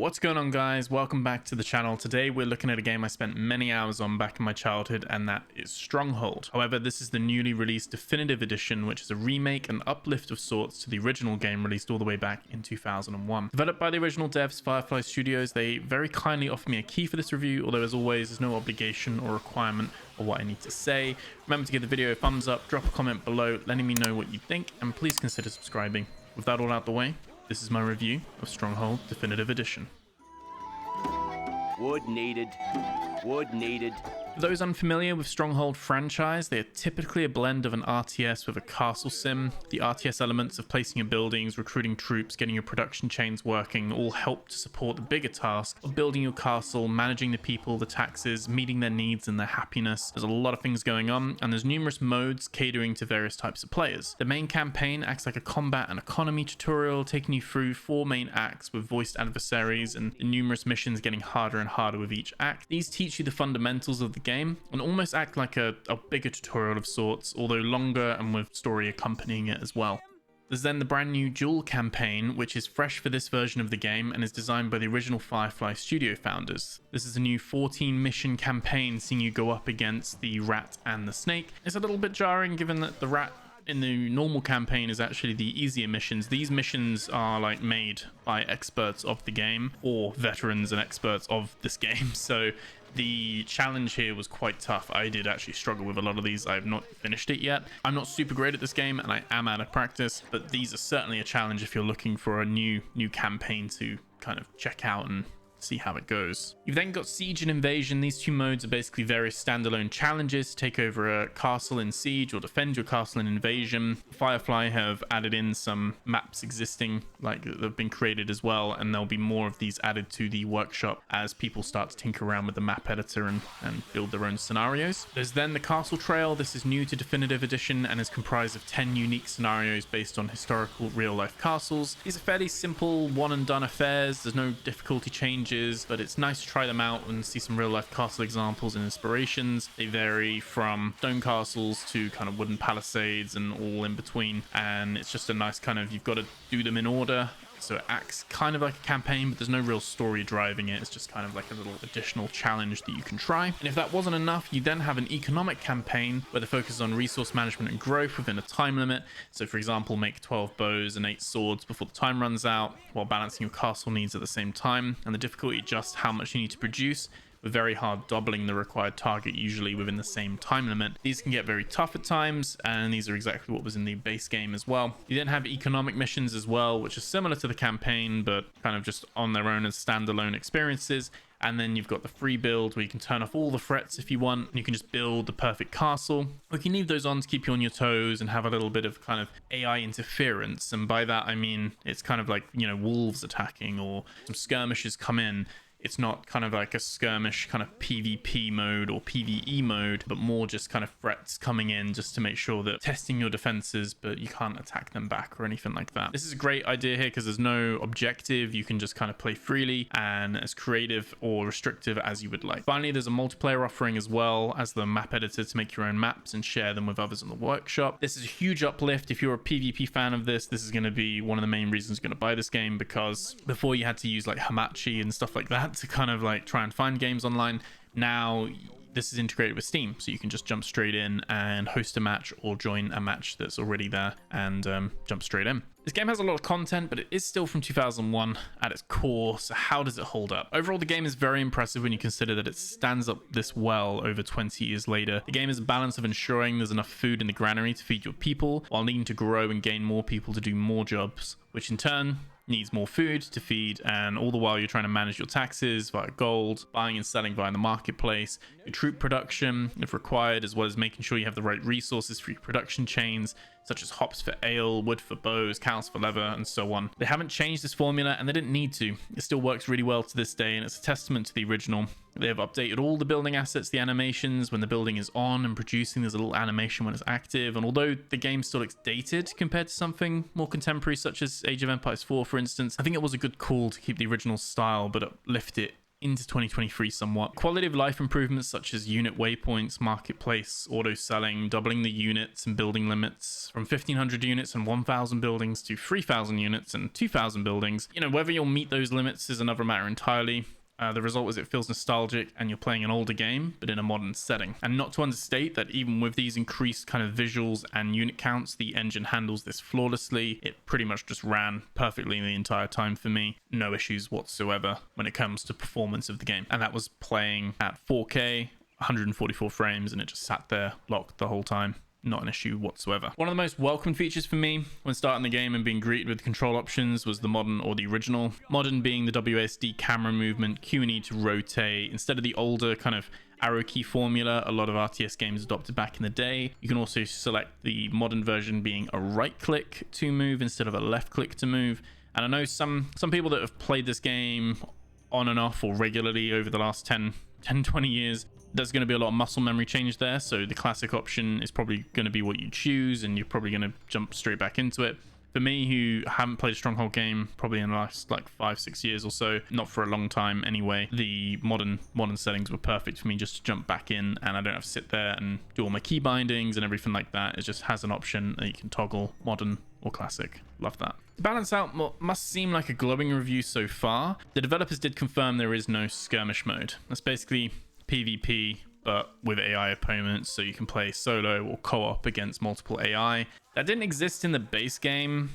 What's going on, guys? Welcome back to the channel. Today we're looking at a game I spent many hours on back in my childhood, and that is Stronghold. However, this is the newly released definitive edition, which is a remake and uplift of sorts to the original game released all the way back in 2001. Developed by the original devs, Firefly Studios, they very kindly offered me a key for this review, although as always there's no obligation or requirement or what I need to say. Remember to give the video a thumbs up, drop a comment below letting me know what you think, and please consider subscribing. With that all out the way, this is my review of Stronghold Definitive Edition. Wood needed. Wood needed. For those unfamiliar with Stronghold franchise, they are typically a blend of an RTS with a castle sim. The RTS elements of placing your buildings, recruiting troops, getting your production chains working all help to support the bigger task of building your castle, managing the people, the taxes, meeting their needs and their happiness. There's a lot of things going on, and there's numerous modes catering to various types of players. The main campaign acts like a combat and economy tutorial, taking you through 4 main acts with voiced adversaries and numerous missions getting harder and harder with each act. These teach you the fundamentals of the game and almost act like a bigger tutorial of sorts, although longer and with story accompanying it as well. There's then the brand new dual campaign, which is fresh for this version of the game and is designed by the original Firefly Studio founders. This is a new 14 mission campaign seeing you go up against the rat and the snake. It's a little bit jarring given that the rat in the normal campaign is actually the easier missions. These missions are like made by experts of the game or veterans and experts of this game, so the challenge here was quite tough. I did actually struggle with a lot of these. I have not finished it yet. I'm not super great at this game and I am out of practice, but these are certainly a challenge if you're looking for a new campaign to kind of check out and see how it goes. You've then got Siege and Invasion. These two modes are basically various standalone challenges to take over a castle in Siege or defend your castle in Invasion. Firefly have added in some maps existing, like they've been created as well, and there'll be more of these added to the workshop as people start to tinker around with the map editor and build their own scenarios. There's then the Castle Trail. This is new to Definitive Edition and is comprised of 10 unique scenarios based on historical real-life castles. These are fairly simple one and done affairs. There's no difficulty change, but it's nice to try them out and see some real life castle examples and inspirations. They vary from stone castles to kind of wooden palisades and all in between, and it's just a nice kind of, you've got to do them in order, so it acts kind of like a campaign, but there's no real story driving it. It's just kind of like a little additional challenge that you can try. And if that wasn't enough, you then have an economic campaign where the focus is on resource management and growth within a time limit. So for example, make 12 bows and 8 swords before the time runs out while balancing your castle needs at the same time, and the difficulty adjusts how much you need to produce, with very hard doubling the required target usually within the same time limit. These can get very tough at times, and these are exactly what was in the base game as well. You then have economic missions as well, which are similar to the campaign but kind of just on their own as standalone experiences. And then you've got the free build where you can turn off all the threats if you want, and you can just build the perfect castle. Or you can leave those on to keep you on your toes and have a little bit of kind of AI interference, and by that I mean it's kind of like, you know, wolves attacking or some skirmishes come in. It's not kind of like a skirmish kind of PvP mode or PvE mode, but more just kind of threats coming in just to make sure that testing your defenses, but you can't attack them back or anything like that. This is a great idea here because there's no objective. You can just kind of play freely and as creative or restrictive as you would like. Finally, there's a multiplayer offering as well as the map editor to make your own maps and share them with others in the workshop. This is a huge uplift. If you're a PvP fan of this is going to be one of the main reasons you're going to buy this game, because before you had to use like Hamachi and stuff like that to kind of like try and find games online. Now this is integrated with Steam, so you can just jump straight in and host a match or join a match that's already there and jump straight in. This game has a lot of content, but it is still from 2001 at its core, so how does it hold up? Overall, the game is very impressive when you consider that it stands up this well over 20 years later. The game is a balance of ensuring there's enough food in the granary to feed your people, while needing to grow and gain more people to do more jobs, which in turn needs more food to feed, and all the while you're trying to manage your taxes via gold, buying and selling via the marketplace, your troop production if required, as well as making sure you have the right resources for your production chains, such as hops for ale, wood for bows, cows for leather, and so on. They haven't changed this formula, and they didn't need to. It still works really well to this day, and it's a testament to the original. They have updated all the building assets, the animations. When the building is on and producing, there's a little animation when it's active, and although the game still looks dated compared to something more contemporary such as Age of Empires 4 for instance, I think it was a good call to keep the original style but uplift it into 2023 somewhat. Quality of life improvements such as unit waypoints, marketplace, auto selling, doubling the units and building limits from 1500 units and 1000 buildings to 3000 units and 2000 buildings. You know, whether you'll meet those limits is another matter entirely. The result is it feels nostalgic and you're playing an older game, but in a modern setting. And not to understate that even with these increased kind of visuals and unit counts, the engine handles this flawlessly. It pretty much just ran perfectly the entire time for me. No issues whatsoever when it comes to performance of the game. And that was playing at 4K, 144 frames, and it just sat there locked the whole time. Not an issue whatsoever. One of the most welcome features for me when starting the game and being greeted with control options was the modern or the original. Modern being the WASD camera movement, Q&E to rotate, instead of the older kind of arrow key formula a lot of RTS games adopted back in the day. You can also select the modern version being a right click to move instead of a left click to move. And I know some people that have played this game on and off or regularly over the last 20 years, there's going to be a lot of muscle memory change there, so the classic option is probably going to be what you choose, and you're probably going to jump straight back into it. For me, who haven't played a Stronghold game probably in the last like 5-6 years or so, not for a long time anyway, the modern settings were perfect for me just to jump back in, and I don't have to sit there and do all my key bindings and everything like that. It just has an option that you can toggle modern or classic. Love that. To balance out what must seem like a glowing review so far, the developers did confirm there is no skirmish mode. That's basically PvP but with AI opponents, so you can play solo or co-op against multiple AI. That didn't exist in the base game,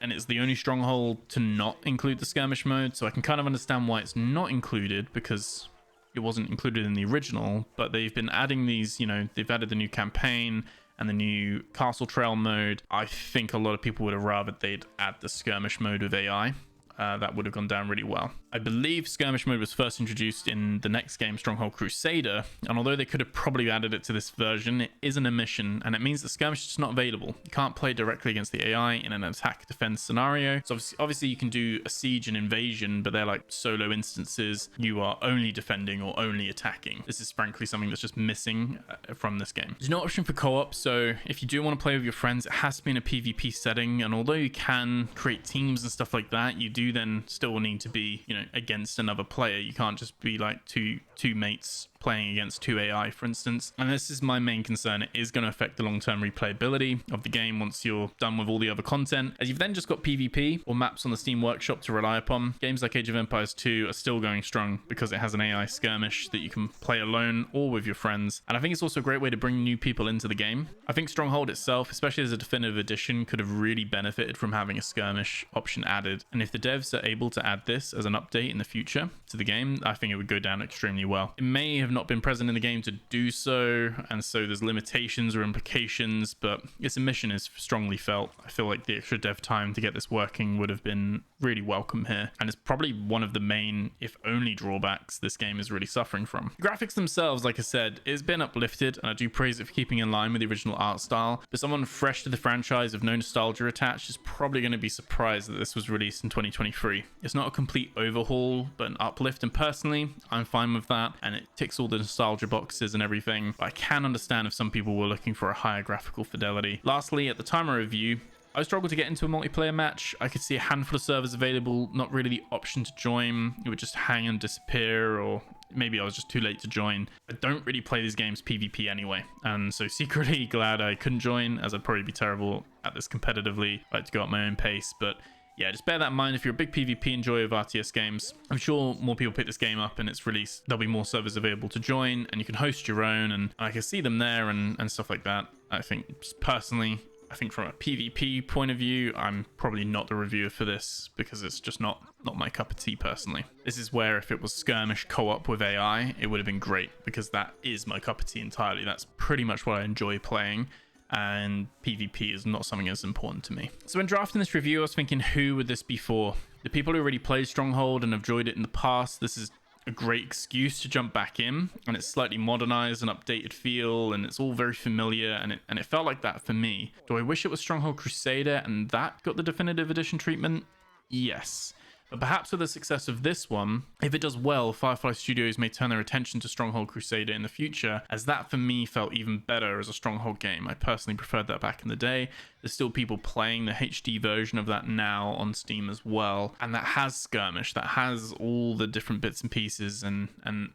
and it's the only Stronghold to not include the skirmish mode, so I can kind of understand why it's not included, because it wasn't included in the original. But they've been adding these, you know, they've added the new campaign and the new castle trail mode. I think a lot of people would have rather they'd add the skirmish mode with AI. That would have gone down really well. I believe skirmish mode was first introduced in the next game, Stronghold Crusader, and although they could have probably added it to this version, it isn't a mission, and it means that skirmish is not available. You can't play directly against the AI in an attack defense scenario. So obviously you can do a siege and invasion, but they're like solo instances. You are only defending or only attacking. This is frankly something that's just missing from this game. There's no option for co-op, so if you do want to play with your friends, it has to be in a PvP setting, and although you can create teams and stuff like that, you do then still need to be, you know, against another player. You can't just be like two mates playing against 2 AI, for instance. And this is my main concern. It is going to affect the long-term replayability of the game once you're done with all the other content, as you've then just got PvP or maps on the Steam Workshop to rely upon. Games like Age of Empires 2 are still going strong because it has an AI skirmish that you can play alone or with your friends. And I think it's also a great way to bring new people into the game. I think Stronghold itself, especially as a definitive edition, could have really benefited from having a skirmish option added. And if the devs are able to add this as an update in the future to the game, I think it would go down extremely well. It may have not been present in the game to do so, and so there's limitations or implications, but its omission is strongly felt. I feel like the extra dev time to get this working would have been really welcome here, and it's probably one of the main, if only, drawbacks this game is really suffering from. The graphics themselves, like I said, it's been uplifted, and I do praise it for keeping in line with the original art style, but someone fresh to the franchise with no nostalgia attached is probably going to be surprised that this was released in 2023. It's not a complete overhaul, but an uplift, and personally, I'm fine with that, and it ticks all the nostalgia boxes and everything, but I can understand if some people were looking for a higher graphical fidelity. Lastly, at the time of review, I struggled to get into a multiplayer match. I could see a handful of servers available, not really the option to join. It would just hang and disappear, or maybe I was just too late to join. I don't really play these games PvP anyway, and so secretly glad I couldn't join, as I'd probably be terrible at this competitively. I like to go at my own pace, but yeah, just bear that in mind if you're a big PvP enjoyer of RTS games. I'm sure more people pick this game up and it's released. There'll be more servers available to join, and you can host your own, and I can see them there and stuff like that. I think personally, I think from a PvP point of view, I'm probably not the reviewer for this, because it's just not my cup of tea personally. This is where if it was skirmish co-op with AI, it would have been great, because that is my cup of tea entirely. That's pretty much what I enjoy playing, and PvP is not something as important to me. So when drafting this review, I was thinking, who would this be for? The people who already played Stronghold and have enjoyed it in the past. This is a great excuse to jump back in, and it's slightly modernized and updated feel, and it's all very familiar, and it felt like that for me. Do I wish it was Stronghold Crusader and that got the definitive edition treatment? Yes. But perhaps with the success of this one, if it does well, Firefly Studios may turn their attention to Stronghold Crusader in the future, as that for me felt even better as a Stronghold game. I personally preferred that back in the day. There's still people playing the HD version of that now on Steam as well, and that has Skirmish, that has all the different bits and pieces, and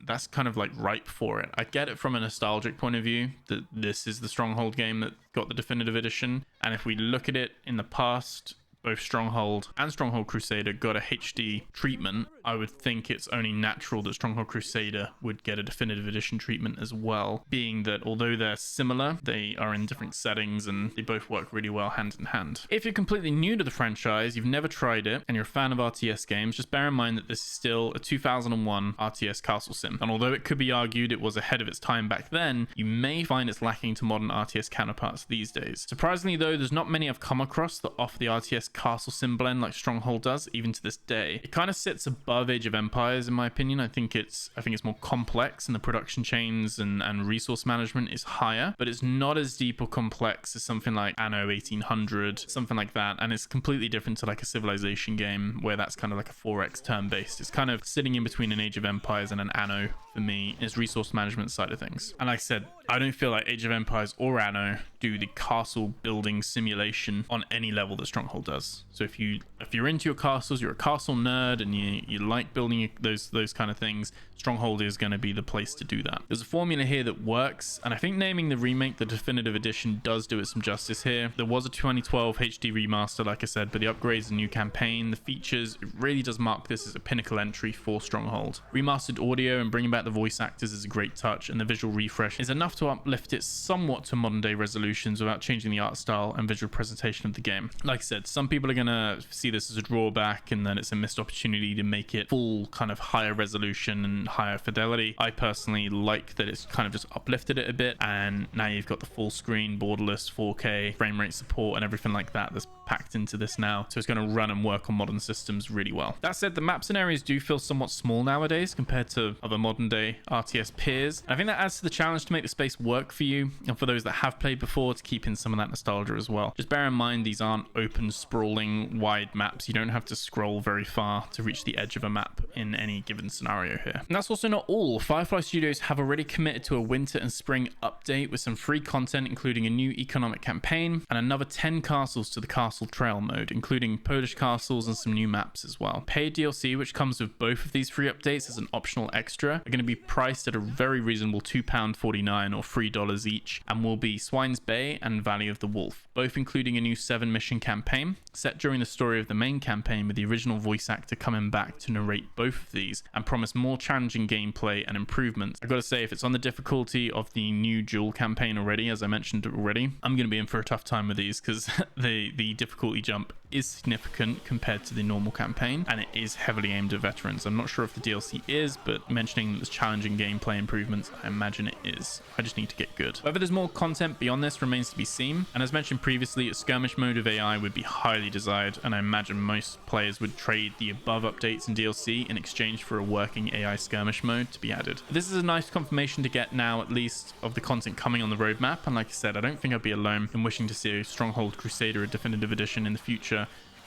that's kind of like ripe for it. I get it from a nostalgic point of view that this is the Stronghold game that got the definitive edition, and if we look at it in the past, both Stronghold and Stronghold Crusader got a HD treatment. I would think it's only natural that Stronghold Crusader would get a definitive edition treatment as well, being that although they're similar, they are in different settings and they both work really well hand in hand. If you're completely new to the franchise, you've never tried it, and you're a fan of RTS games, just bear in mind that this is still a 2001 RTS castle sim. And although it could be argued it was ahead of its time back then, you may find it's lacking to modern RTS counterparts these days. Surprisingly though, there's not many I've come across that offer the RTS castle sim blend like Stronghold does, even to this day. It kind of sits above Age of Empires in my opinion. I think it's more complex, and the production chains and resource management is higher, but it's not as deep or complex as something like Anno 1800, something like that. And it's completely different to like a Civilization game where that's kind of like a 4x turn-based. It's kind of sitting in between an Age of Empires and an Anno for me, is resource management side of things. And like I said, I don't feel like Age of Empires or Anno do the castle building simulation on any level that Stronghold does. So if you're into your castles, you're a castle nerd, and you like building those kind of things, Stronghold is going to be the place to do that. There's a formula here that works, and I think naming the remake the definitive edition does do it some justice here. There was a 2012 HD remaster, like I said, but the upgrades, the new campaign, the features, it really does mark this as a pinnacle entry for Stronghold. Remastered audio and bringing back the voice actors is a great touch, and the visual refresh is enough to uplift it somewhat to modern day resolutions without changing the art style and visual presentation of the game. Like I said, some people are going to see this as a drawback and then it's a missed opportunity to make it full kind of higher resolution and higher fidelity. I personally like that it's kind of just uplifted it a bit, and now you've got the full screen borderless 4K frame rate support and everything like that that's packed into this now, so it's going to run and work on modern systems really well. That said, the maps and areas do feel somewhat small nowadays compared to other modern day RTS peers, and I think that adds to the challenge to make the space work for you, and for those that have played before, to keep in some of that nostalgia as well. Just bear in mind these aren't open sprawling wide maps. You don't have to scroll very far to reach the edge of a map in any given scenario here. And that's also not all. Firefly Studios have already committed to a winter and spring update with some free content, including a new economic campaign and another 10 castles to the Castle Trail mode, including Polish castles and some new maps as well. Paid DLC, which comes with both of these free updates as an optional extra, are going to be priced at a very reasonable £2.49 or $3 each, and will be Swine's Bay and Valley of the Wolf, both including a new 7-mission campaign set during the story of the main campaign, with the original voice actor coming back to narrate both of these and promise more challenging gameplay and improvements. I've got to say, if it's on the difficulty of the new dual campaign already, as I mentioned already, I'm going to be in for a tough time with these, because the difficulty jump is significant compared to the normal campaign, and it is heavily aimed at veterans. I'm not sure if the DLC is, but mentioning there's challenging gameplay improvements, I imagine it is. I just need to get good. Whether there's more content beyond this remains to be seen, and as mentioned previously, a skirmish mode of AI would be highly desired, and I imagine most players would trade the above updates and DLC in exchange for a working AI skirmish mode to be added. This is a nice confirmation to get now, at least, of the content coming on the roadmap, and like I said, I don't think I'd be alone in wishing to see Stronghold Crusader a definitive edition in the future,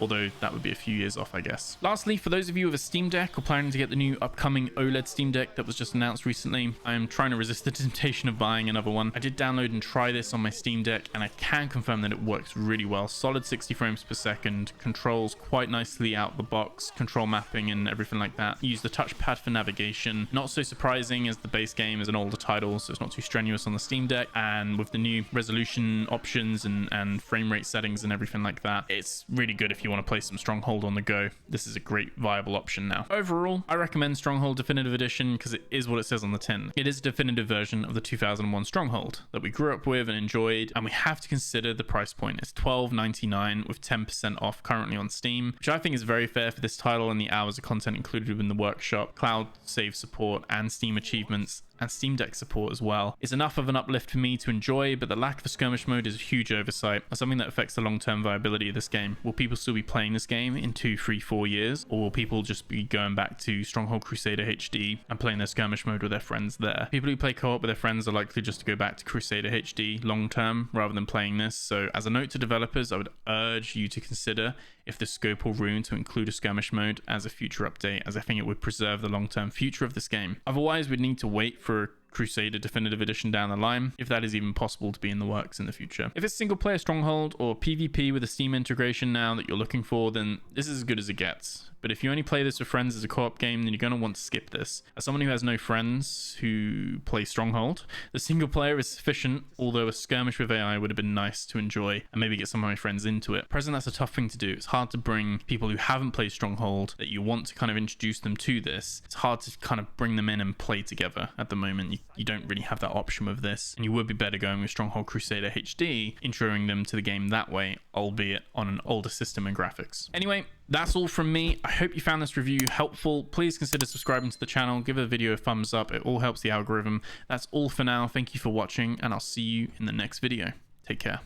although that would be a few years off, I guess. Lastly, for those of you with a Steam Deck or planning to get the new upcoming OLED Steam Deck that was just announced recently, I am trying to resist the temptation of buying another one. I did download and try this on my Steam Deck, and I can confirm that it works really well. Solid 60 frames per second, controls quite nicely out the box, control mapping and everything like that. Use the touchpad for navigation. Not so surprising, as the base game is an older title, so it's not too strenuous on the Steam Deck, and with the new resolution options and frame rate settings and everything like that, it's really good if you want to play some Stronghold on the go. This is a great viable option now. Overall, I recommend Stronghold Definitive Edition because it is what it says on the tin. It is a definitive version of the 2001 Stronghold that we grew up with and enjoyed, and we have to consider the price point. It's $12.99 with 10% off currently on Steam, which I think is very fair for this title and the hours of content included within the workshop, cloud save support, and Steam achievements, and Steam Deck support as well. Is enough of an uplift for me to enjoy, but the lack of a skirmish mode is a huge oversight, and something that affects the long-term viability of this game. Will people still be playing this game in 2, 3, 4 years, or will people just be going back to Stronghold Crusader HD and playing their skirmish mode with their friends there? People who play co-op with their friends are likely just to go back to Crusader HD long-term rather than playing this, so as a note to developers, I would urge you to consider if there's scope or room to include a skirmish mode as a future update, as I think it would preserve the long-term future of this game. Otherwise, we'd need to wait for Crusader Definitive Edition down the line, if that is even possible to be in the works in the future. If it's single player Stronghold or PvP with a Steam integration now that you're looking for, then this is as good as it gets. But if you only play this with friends as a co-op game, then you're going to want to skip this. As someone who has no friends who play Stronghold, the single player is sufficient, although a skirmish with AI would have been nice to enjoy and maybe get some of my friends into it. At present, that's a tough thing to do. It's hard to bring people who haven't played Stronghold, that you want to kind of introduce them to this. It's hard to kind of bring them in and play together at the moment. You don't really have that option with this, and you would be better going with Stronghold Crusader HD, introing them to the game that way, albeit on an older system and graphics. Anyway, that's all from me. I hope you found this review helpful. Please consider subscribing to the channel, give the video a thumbs up. It all helps the algorithm. That's all for now. Thank you for watching, and I'll see you in the next video. Take care.